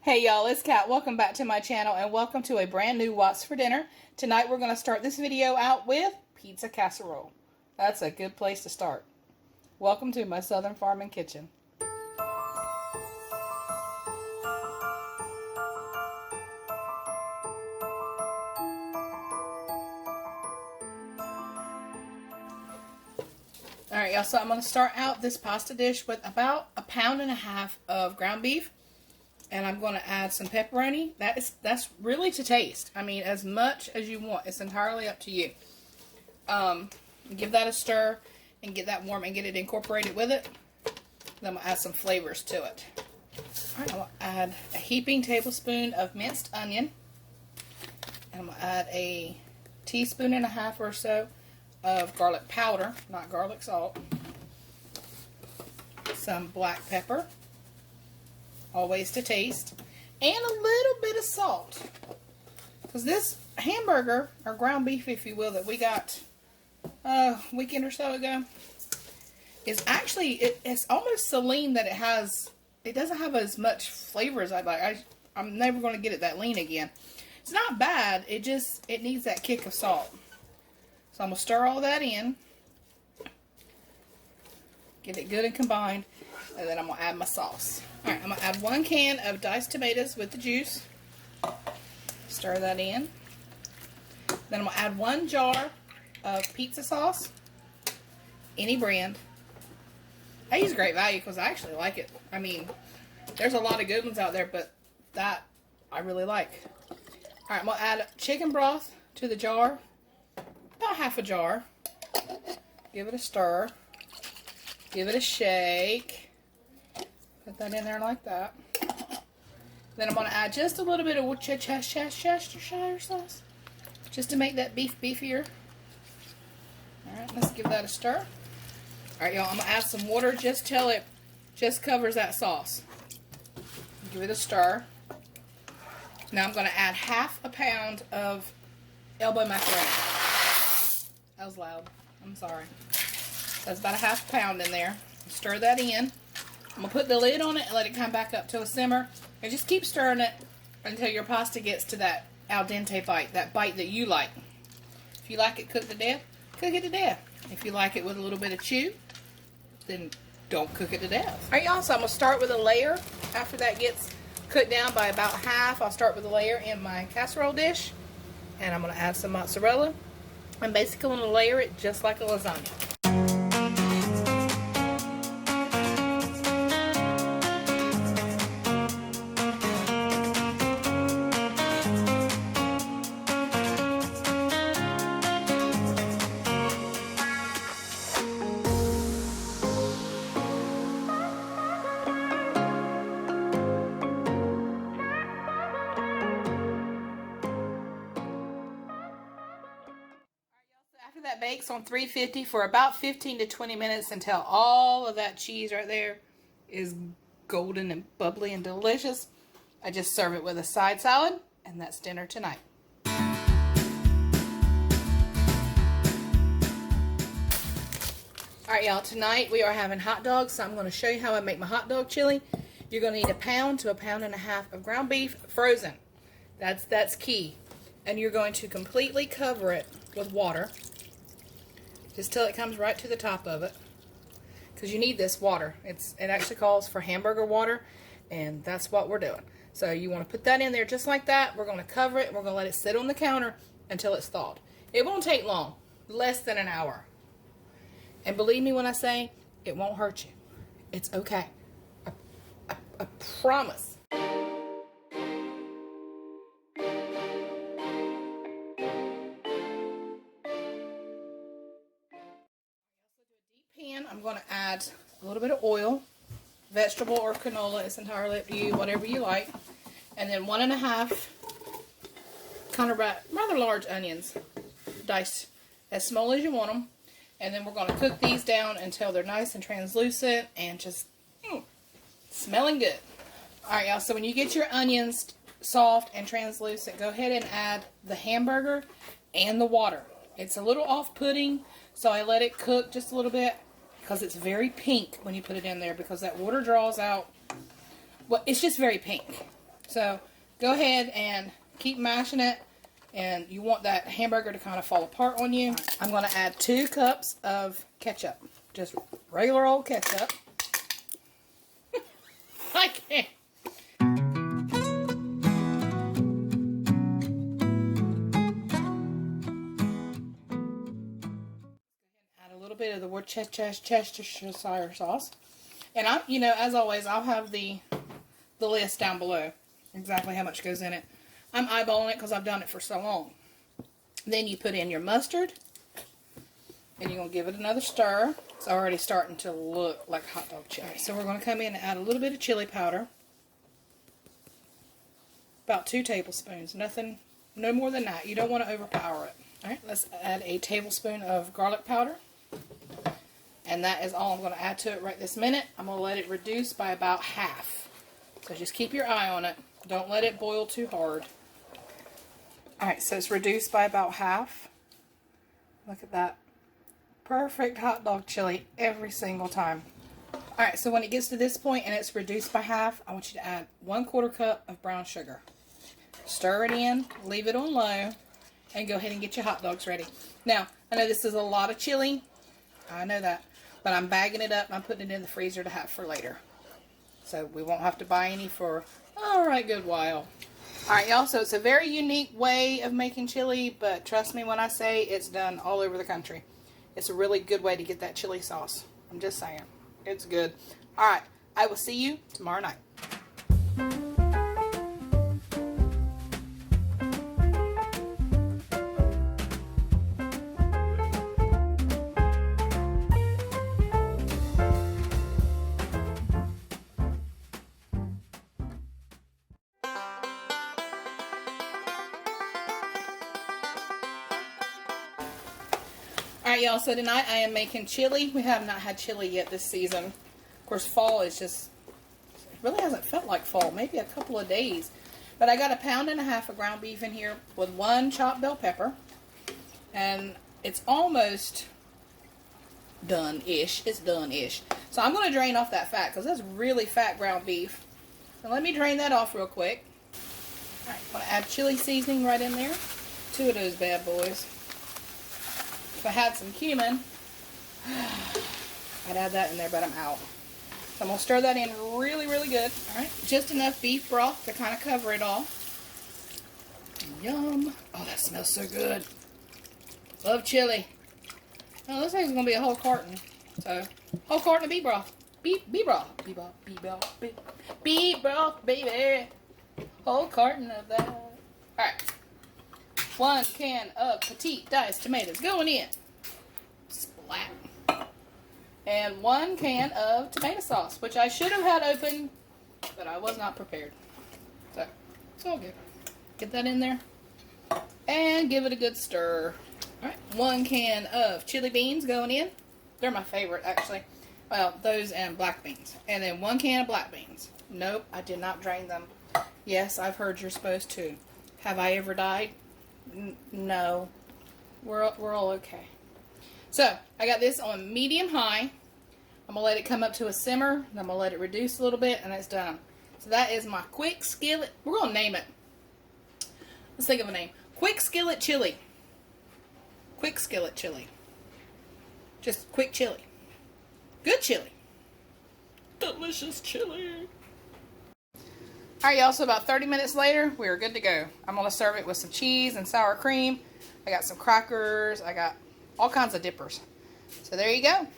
Hey y'all, it's Kat. Welcome back to my channel and welcome to a brand new What's for Dinner. Tonight we're going to start this video out with pizza casserole. That's a good place to start. Welcome to my southern farming kitchen. Alright y'all, so I'm going to start out this pasta dish with about 1.5 pounds of ground beef. And I'm going to add some pepperoni. That's really to taste. I mean, as much as you want. It's entirely up to you. Give that a stir and get that warm and get it incorporated with it. Then I'm going to add some flavors to it. Alright, I'm going to add a heaping tablespoon of minced onion. And I'm going to add a 1.5 teaspoons or so of garlic powder, not garlic salt. Some black pepper. Always to taste, and a little bit of salt, because this hamburger, or ground beef if you will, that we got a weekend or so ago, is actually, it's almost so lean that it doesn't have as much flavor as I'd like. I'm never going to get it that lean again. It's not bad, it needs that kick of salt. So I'm going to stir all that in, get it good and combined, and then I'm going to add my sauce. Alright, I'm going to add 1 can of diced tomatoes with the juice. Stir that in. Then I'm going to add 1 jar of pizza sauce. Any brand. I use Great Value because I actually like it. I mean, there's a lot of good ones out there, but that I really like. Alright, I'm going to add chicken broth to the jar. About half a jar. Give it a stir. Give it a shake. Put that in there like that. Then I'm going to add just a little bit of Worcestershire sauce. Just to make that beef beefier. Alright, let's give that a stir. Alright, y'all, I'm going to add some water just till it just covers that sauce. Give it a stir. Now I'm going to add 1/2 pound of elbow macaroni. That was loud. I'm sorry. That's about 1/2 pound in there. Stir that in. I'm going to put the lid on it and let it come back up to a simmer. And just keep stirring it until your pasta gets to that al dente bite. That bite that you like. If you like it cooked to death, cook it to death. If you like it with a little bit of chew, then don't cook it to death. Alright y'all, so I'm going to start with a layer. After that gets cooked down by about half, I'll start with a layer in my casserole dish. And I'm going to add some mozzarella. I'm basically going to layer it just like a lasagna. After that bakes on 350 for about 15 to 20 minutes until all of that cheese right there is golden and bubbly and delicious, I just serve it with a side salad, and that's dinner tonight. Alright y'all, tonight we are having hot dogs, so I'm going to show you how I make my hot dog chili. You're going to need 1 pound to 1.5 pounds of ground beef frozen. That's key. And you're going to completely cover it with water. Just till it comes right to the top of it. Because you need this water. It actually calls for hamburger water. And that's what we're doing. So you want to put that in there just like that. We're going to cover it. And we're going to let it sit on the counter until it's thawed. It won't take long. Less than an hour. And believe me when I say, it won't hurt you. It's okay. I promise. Pan, I'm going to add a little bit of oil, vegetable or canola, it's entirely up to you, whatever you like, and then 1.5 kind of rather large onions, diced as small as you want them, and then we're going to cook these down until they're nice and translucent and just smelling good. Alright y'all, so when you get your onions soft and translucent, go ahead and add the hamburger and the water. It's a little off-putting, so I let it cook just a little bit because it's very pink when you put it in there because that water draws out. Well, it's just very pink. So go ahead and keep mashing it, and you want that hamburger to kind of fall apart on you. I'm going to add 2 cups of ketchup, just regular old ketchup. I can't. Add a little bit of the Worcestershire sauce. And I'm, you know, as always, I'll have the list down below, exactly how much goes in it. I'm eyeballing it because I've done it for so long. Then you put in your mustard, and you're going to give it another stir. It's already starting to look like hot dog chili. So we're going to come in and add a little bit of chili powder. About 2 tablespoons. Nothing, no more than that. You don't want to overpower it. Alright, let's add a tablespoon of garlic powder. And that is all I'm going to add to it right this minute. I'm going to let it reduce by about half. So just keep your eye on it. Don't let it boil too hard. Alright, so it's reduced by about half. Look at that. Perfect hot dog chili every single time. Alright, so when it gets to this point and it's reduced by half, I want you to add 1/4 cup of brown sugar. Stir it in, leave it on low, and go ahead and get your hot dogs ready. Now, I know this is a lot of chili. I know that. But I'm bagging it up and I'm putting it in the freezer to have for later. So we won't have to buy any for a good while. Alright, y'all, so it's a very unique way of making chili, but trust me when I say it's done all over the country. It's a really good way to get that chili sauce. I'm just saying. It's good. Alright, I will see you tomorrow night. Alright, y'all, so tonight I am making chili. We have not had chili yet this season. Of course, fall is just, it really hasn't felt like fall, maybe a couple of days. But I got 1.5 pounds of ground beef in here with 1 chopped bell pepper. And it's almost done-ish. It's done-ish. So I'm going to drain off that fat because that's really fat ground beef. So let me drain that off real quick. Alright, I'm going to add chili seasoning right in there. 2 of those bad boys. If I had some cumin, I'd add that in there, but I'm out. So I'm going to stir that in really, really good. Alright, just enough beef broth to kind of cover it all. Yum. Oh, that smells so good. Love chili. Oh, this thing's going to be a whole carton. So, whole carton of beef broth. Beef broth. Beef broth. Beef broth. Beef broth, baby. Whole carton of that. Alright. 1 can of petite diced tomatoes going in. Splat. And 1 can of tomato sauce, which I should have had open, but I was not prepared. So, it's all good. Get that in there. And give it a good stir. Alright, 1 can of chili beans going in. They're my favorite, actually. Well, those and black beans. And then 1 can of black beans. Nope, I did not drain them. Yes, I've heard you're supposed to. Have I ever died? No. We're all okay. So, I got this on medium-high. I'm going to let it come up to a simmer. And I'm going to let it reduce a little bit, and it's done. So that is my quick skillet. We're going to name it. Let's think of a name. Quick skillet chili. Quick skillet chili. Just quick chili. Good chili. Delicious chili. Alright, y'all, so about 30 minutes later, we're good to go. I'm going to serve it with some cheese and sour cream. I got some crackers. I got all kinds of dippers. So there you go.